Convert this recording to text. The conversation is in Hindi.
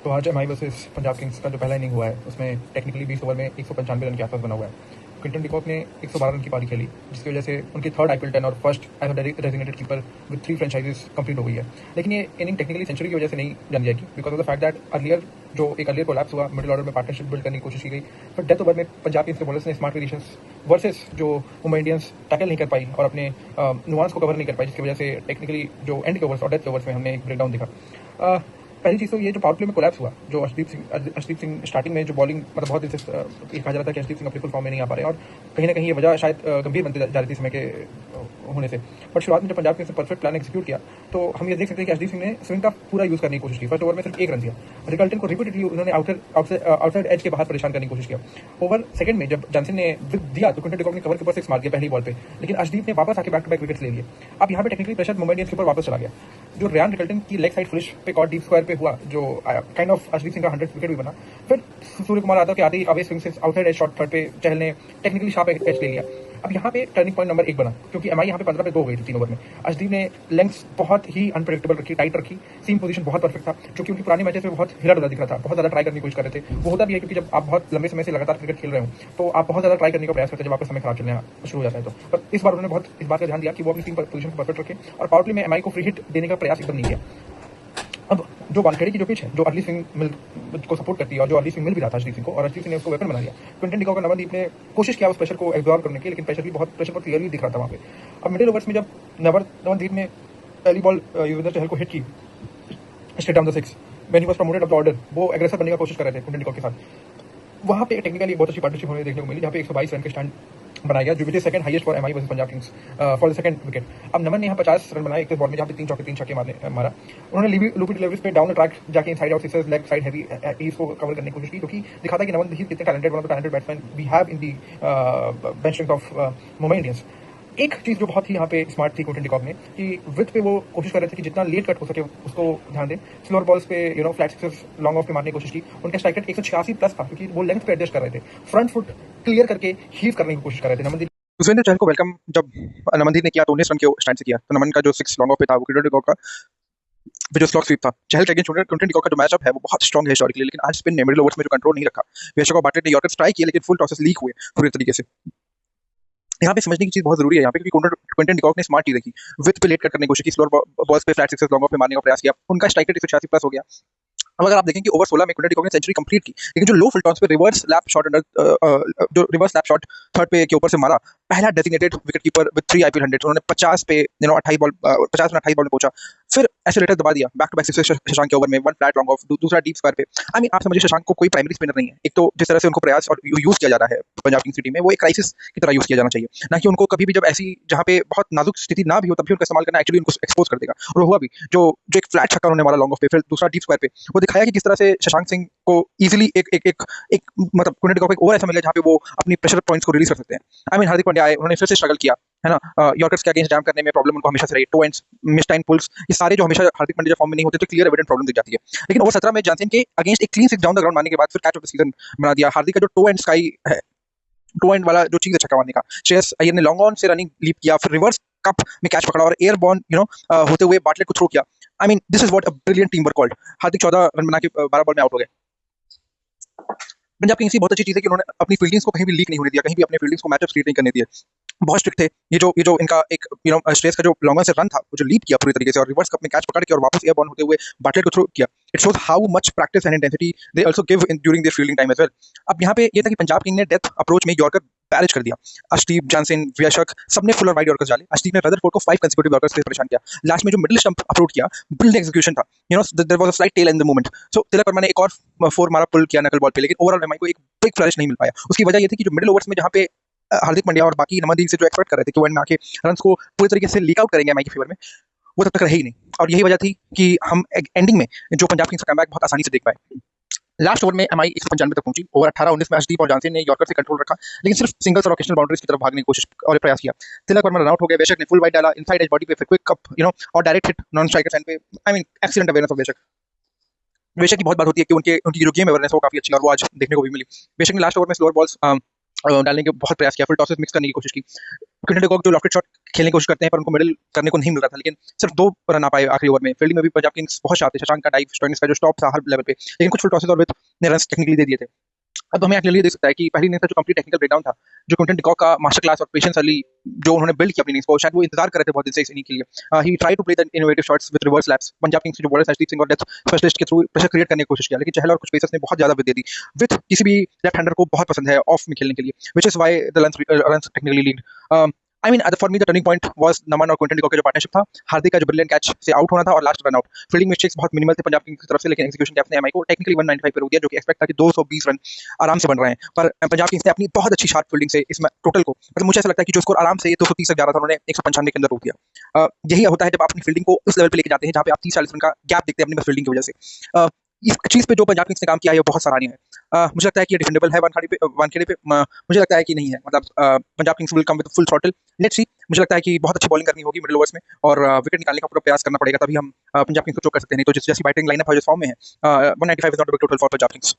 तो आज एमआई वर्सेस पंजाब किंग्स का जो पहला इनिंग हुआ है उसमें टेक्निकली 20 ओवर में 195 रन के आसपास बना हुआ है। क्विंटन डिकॉक ने 112 रन की पारी खेली, जिसकी वजह से उनकी थर्ड आईपीएल 10 और first as designated keeper with 3 franchises complete हो गई है। लेकिन ये इनिंग टेक्निकली सेंचुरी की वजह से नहीं जानी जाएगी, because of the fact that earlier collapse हुआ, मिडिल ऑर्डर में पार्टनरशिप बिल्ड करने की कोशिश की गई, बट डेथ ओवर में पंजाब किंग्स के बॉलर्स ने स्मार्ट वेरिएशंस वर्सेस जो मुंबई इंडियंस टैकल नहीं कर पाई और अपने नुआंस को कवर नहीं कर पाई, जिसकी वजह से टेक्निकली जो एंड के ओवर्स और डेथ के ओवर्स में हमने एक ब्रेकडाउन दिखा। पहली चीज़ तो ये जो पावर प्ले में कोलैप्स हुआ, जो अर्शदीप सिंह स्टार्टिंग में जो बॉलिंग मतलब बहुत दिन से ये कहा जा रहा था कि अर्शदीप सिंह अपने फुल फॉर्म में नहीं आ पा रहे और कहीं ना कहीं ये वजह शायद गंभीर बनती जा रही थी समय के होने से। बट शुरुआत में जब पंजाब किंग्स ने परफेक्ट प्लान एग्जीक्यूट किया तो हम ये देख सकते हैं कि अर्शदीप सिंह ने स्विंग का पूरा यूज़ करने की कोशिश की। फर्स्ट ओवर में सिर्फ 1 रन दिया, रिकल्टन को रिपीटेडली उन्होंने आउटसाइड एज के बाहर परेशान करने की कोशिश किया। ओवर सेकंड में जब जॉनसन ने दिया तो क्विंटन डिकॉक ने कवर के ऊपर 6 मार दिया पहली बॉल पे, लेकिन अर्शदीप ने वापस आके बैक टू बैक विकेट्स ले लिए। अब यहाँ पे टेक्निकली प्रेशर मुंबई इंडियंस के ऊपर वापस चला गया। जो रियान रिकल्टन की लेग साइड फिनिश पे कॉट डीप स्क्वायर पे हुआ, जो काइंड ऑफ अर्शदीप सिंह का 100th विकेट भी बना। फिर सूर्य कुमार यादव के आते ही अवे स्विंग से आउटसाइड एज शॉट थर्ड पे चहल ने टेक्निकली शार्प कैच ले लिया। अब यहाँ पे टर्निंग पॉइंट नंबर 1 बना, क्योंकि एमआई यहाँ पे 15 पे 2 हो गई थी 3 ओवर में। अर्शदीप ने लेंथ्स बहुत ही अनप्रेडिक्टेबल रखी, टाइट रखी, सीम पोजीशन बहुत परफेक्ट था, जो कि उनकी पुराने मैचेस में बहुत हिला डुला दिख रहा था, बहुत ज्यादा ट्राई करने की कोशिश कर रहे थे। वो होता भी है क्योंकि जब आप बहुत लंबे समय से लगातार क्रिकेट खेल रहे हो तो आप बहुत ज्यादा ट्राई करने का प्रयास करते हैं जब आपका समय खराब चलना शुरू हो जाता है। तो पर इस बार उन्होंने बहुत इस बात का ध्यान दिया कि वो अपनी सीम पोजीशन को परफेक्ट रखे और पावर प्ले में एमआई को फ्री हिट देने का प्रयास एकदम नहीं किया। अब जो वानखेड़े की जो पिच है, जो अर्ली स्विंग मिल को सपोर्ट करती है और जो अर्ली स्विंग मिल भी रहा था अर्शदीप सिंह को, और अर्शदीप सिंह ने उसको वेपन बना दिया। क्विंटन डिकॉक और नवनदीप ने कोशिश किया उस प्रेशर को एब्जॉर्ब करने की, लेकिन प्रेशर बहुत क्लियरली दिख रहा था वहाँ पे। अब मिडिल ओवर्स में जब नवनदीप ने पहली बॉल युजवेंद्र चहल को हिट की straight down the 6 when he was promoted up the order, वो एग्रेसर बनने की कोशिश कर रहे थे क्विंटन डिकॉक के साथ। वहाँ पे टेक्निकली बहुत अच्छी पार्टनरशिप होने देखने को मिली, जहाँ पे 122 रन के स्टैंड बनाया गया, जो which is second highest for MI versus Punjab Kings for the second wicket. अब नमन ने यहाँ 50 रन बनाए एक बॉल में, जहाँ पे 3 चौके 3 छक्के मारा। उन्होंने लूपी डिलीवरीज पे डाउन द ट्रैक जाके inside out sixers, leg side heaviness को कवर करने की कोशिश की, क्योंकि दिखाता है कि नमन कितने talented, one of the talented batsman we have in the bench strength of Mumbai Indians. एक चीज़ जो बहुत ही यहाँ पे स्मार्ट थी क्विंटन डिकॉक ने, कि विथ पे वो कोशिश कर रहे थे कि जितना लेट कट हो सके उसको ध्यान दें, स्लोअर बॉल्स पे फ्लैट सिक्सर्स लॉन्ग ऑफ पे मारने की कोशिश की। उनका स्ट्राइक रेट 186 प्लस था, क्योंकि वो लेंथ पे एडजस्ट कर रहे थे, फ्रंट फुट क्लियर करके हीव करने की कोशिश कर रहे थे। नमनदीप युजवेंद्र चहल को वेलकम जब नमनदीप ने किया तो 19 रन के स्टैंड से किया, तो नमन का जो 6 लॉन्ग ऑफ पे था वो क्विंटन डिकॉक का जो स्लॉग स्वीप था। चहल के अगेंस्ट क्विंटन डिकॉक का जो मैचअप है वो बहुत स्ट्रांग है हिस्टोरिकली, लेकिन आज स्पिन ने मिडिल ओवर्स में जो कंट्रोल नहीं रखा, बेशक और बाटलेट ने यॉर्कर्स ट्राई किए लेकिन फुल टॉसेस लीक हुए पूरी तरीके से। यहाँ पे समझने की चीज बहुत जरूरी है यहाँ पे, क्योंकि क्विंटन डिकॉक ने स्मार्ट चीज देखी, विथ पे लेट कट करने की कोशिश की, स्लोअर बॉल्स पे फ्लैट सिक्सर्स लॉन्ग ऑफ पे मारने का प्रयास किया, उनका स्ट्राइक रेट 186 प्लस हो गया। अब अगर आप देखें कि ओवर 16 में क्विंटन डिकॉक ने सेंचुरी कंप्लीट की, लेकिन जो लो फुल टॉस पे रिवर्स लैप शॉट जो रिवर्स लैप शॉट थर्ड पे के ऊपर से मारा, पहला designated wicket keeper with 3 IPL 100, उन्होंने 50 पे 28 बॉल 50 में 28 बॉल में पहुंचा। फिर ऐसे लेटर दबा दिया back to back six Shashank के ओवर में, 1 फ्लैट लॉन्ग ऑफ, दूसरा डीप स्क्वायर पे। आई मीन आप समझिए शशांक को कोई प्राइमरी स्पिनर नहीं है। एक तो जिस तरह से उनको प्रयास और यूज किया जा रहा है पंजाब किंग्स टीम में, वो एक क्राइसिस की तरह यूज किया जाना चाहिए, ना कि उनको कभी भी जब ऐसी जहां पे बहुत नाजुक स्थिति ना भी हो तब भी उनका इस्तेमाल करना एक्चुअली उनको एक्सपोज कर देगा। और हुआ भी, जो एक फ्लैट छक्का उन्होंने मारा लॉन्ग ऑफ पे, फिर दूसरा डीप स्क्वायर पे, वो दिखाया कि किस तरह से शशांक सिंह को इजीली एक एक एक एक मतलब क्विंटन डिकॉक एक ओवर ऐसा मिला जहां पे वो अपनी प्रेशर पॉइंट्स को रिलीज कर सकते हैं। आई मीन हार्दिक पांड्या आए, उन्होंने फिर से स्ट्रगल किया है ना, यॉर्कर्स के अगेंस्ट जैम करने में प्रॉब्लम उनको हमेशा से रही, toe ends, mistime pulls, ये सारे जो हमेशा हार्दिक पांड्या फॉर्म में नहीं होते तो क्लियर एविडेंट प्रॉब्लम दिख जाती है। लेकिन ओवर 17 में जॉनसन के अगेंस्ट एक clean six down the ground मारने के बाद फिर कैच ऑफ द सीजन बना दिया। हार्दिक का जो टो एंड स्काई है, टो एंड वाला जो चीज है छक्का मारने का, श्रेयस अय्यर ने लॉन्ग ऑन से रनिंग लीप किया, फिर रिवर्स कप में कैच पकड़ा और एयर बॉर्न होते हुए बाटलेट को थ्रो किया। I mean this is what a brilliant team work called. Hardik 14 run बना के 12 बॉल में आउट हो गए। पंजाब किंग्स की बहुत अच्छी चीज है कि उन्होंने अपनी फील्डिंग्स को कहीं भी लीक नहीं होने दिया, कहीं भी अपने फील्डिंग्स को मैचअप क्रिएट नहीं करने दिए, बहुत स्ट्रिक्ट थे। ये जो इनका एक स्ट्रेस का जो लॉन्गर से रन था, वो जो लीप किया पूरी तरीके से और रिवर्स कप में कैच पकड़ के और वापस एयर बॉर्न होते हुए बाटलेट को थ्रो किया, it shows how much practice and intensity they also give in during their fielding time as well. अब यहाँ पे ये था कि पंजाब किंग ने डेथ अप्रोच में यॉर्कर बैरेज कर दिया। अर्शदीप, जॉनसन, वियशक सबने फुल और वाइड यॉर्कर्स डाले। अर्शदीप ने रदरफोर्ड को 5 कंसेक्यूटिव यॉर्कर्स से परेशान किया। लास्ट में जो मिडिल स्टंप अपलोड किया, ब्रिलियंट एग्जीक्यूशन था, there was a slight tail in the moment. So Tilak Varma ने एक और 4 मारा, पुल किया नकल बॉल पे, लेकिन ओवरऑल एमआई को एक बिग फ्लरिश नहीं मिल पाया। उसकी वजह ये थी कि जो मिडिल ओवर्स में जहाँ पे हार्दिक पांड्या और बाकी नमनदीप से जो एक्सपेक्ट कर रहे थे कि वो एंड में आके रन्स को पूरी तरीके से लीक आउट करेंगे एमआई के फेवर में, वो तब तक रहे ही नहीं। और यही वजह थी कि हम एंडिंग में जो पंजाब किंग्स का कमबैक बहुत आसानी से देख पाए। लास्ट ओवर में एमआई 195 तक पहुंची। ओवर 18-19 में अर्शदीप और जॉनसन ने यॉर्कर से कंट्रोल रखा, लेकिन सिर्फ सिंगल्स और ऑकेशनल बाउंड्रीज की तरफ भागने की कोशिश और प्रयास किया। तिलक वर्मा रन आउट हो गया। बेशक ने फुल वाइड डाला, इनसाइड एज बॉडी पे, फिर क्विक कप और direct hit non striker end पे। I mean excellent awareness of Vyshak की बहुत बात होती है कि उनकी जो गेम अवेयरनेस वो काफी अच्छी और वो आज देखने को भी मिली। बेशक ने लास्ट ओवर में स्लोअर बॉल्स डालने के बहुत प्रयास किया, फिर टॉसेस मिक्स करने की कोशिश की। क्विंटन डिकॉक जो लॉफ्टेड शॉट खेलने की कोशिश करते हैं पर उनको मिडल करने को नहीं मिल रहा था, लेकिन सिर्फ 2 रन आ पाए आखिरी ओवर में। फील्डिंग में भी पंजाब किंग्स बहुत शार्प थे, शशांक का डाइव, स्टोइनिस का जो स्टॉप था हर लेवल पे, लेकिन कुछ फुल टॉसेस और विथ ने रन्स टेक्निकली दे दिए थे। अब हमें क्लियरली देख सकता है कि पहली इनिंग्स का जो कंप्लीट टेक्निकल ब्रेकडाउन था, जो क्विंटन डिकॉक का मास्टर क्लास और पेशेंस वाली जो उन्होंने बिल्ड किया अपनी इनिंग्स को, शायद वो इंतजार कर रहे थे बहुत दिन से इस इनिंग के लिए। He try to play the innovative shots with reverse laps. Punjab Kings के जो बॉलर हर्षदीप सिंह और डेथ स्पेशलिस्ट के थ्रू प्रेशर क्रिएट करने की कोशिश किया, लेकिन चहल और कुछ पेसर्स ने बहुत ज्यादा विद दे दी। विथ किसी भी लेफ्ट हैंडर को बहुत पसंद है ऑफ में खेलने के लिए, which is why the runs technically lead. I mean for me the turning point was Naman और क्विंटन डिकॉक का जो पार्टनरशिप था, हार्दिक का जो ब्रिलियंट कैच से आउट होना था और last run out. Fielding mistakes बहुत मिनिमल थे पंजाब किंग्स की तरफ से, लेकिन एक्जीक्यूशन गैप ने एमआई को टेक्निकली 195 पे रोक दिया, जो कि एक्सपेक्ट था कि 220 रन आराम से बन रहे हैं। पर पंजाब किंग्स ने अपनी बहुत अच्छी शार्प फील्डिंग से इसमें टोटल को, मतलब मुझे ऐसा लगता है कि जो स्कोर आराम से 230 तक जा रहा था, उन्होंने 195 के अंदर रोक दिया। यही होता है जब आप अपनी फील्डिंग को उस लेवल पे लेके जाते हैं जहां पे आप 30-40 रन का गैप देखते हैं अपनी फील्डिंग की वजह से। इस चीज पे जो पंजाब किंग्स ने काम किया है वो बहुत सराहनीय है। मुझे लगता है कि ये डिफेंडेबल है वानखेड़े पे। मुझे लगता है कि नहीं है, मतलब Punjab Kings will come with full throttle. Let's see. मुझे लगता है कि बहुत अच्छी बॉलिंग करनी होगी मिडिल ओवर्स में और विकेट निकालने का पूरा प्रयास करना पड़ेगा, तभी हम पंजाब किंग्स को चोक कर सकते हैं। नहीं तो जैसी बैटिंग लाइनअप है, जो फॉर्म में है, 195 is not a big total for Punjab Kings.